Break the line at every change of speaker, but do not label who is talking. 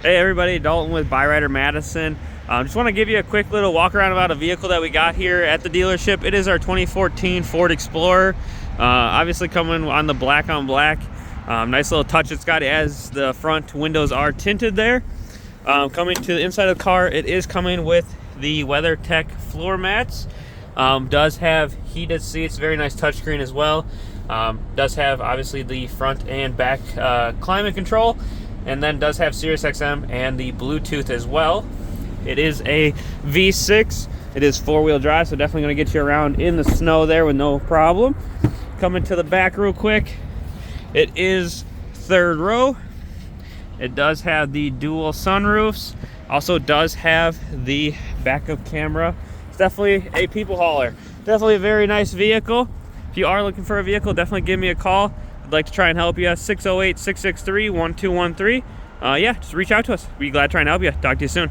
Hey everybody, Dalton with Byrider Madison. Just want to give you a quick little walk around about a vehicle that we got here at the dealership. It is our 2014 Ford Explorer. Obviously coming on the black on black. Nice little touch it's got as the front windows are tinted there. Coming to the inside of the car, it is coming with the WeatherTech floor mats. Does have heated seats, very nice touchscreen as well. Does have obviously the front and back climate control. And then does have Sirius XM and the Bluetooth as well. It is a V6. It is four-wheel drive, so definitely going to get you around in the snow there with no problem. Coming to the back real quick, it is third row. It does have the dual sunroofs. Also does have the backup camera. It's definitely a people hauler. Definitely a very nice vehicle. If you are looking for a vehicle, definitely give me a call. I'd like to try and help you. 608-663-1213. Yeah, just reach out to us. We'd be glad to try and help you. Talk to you soon.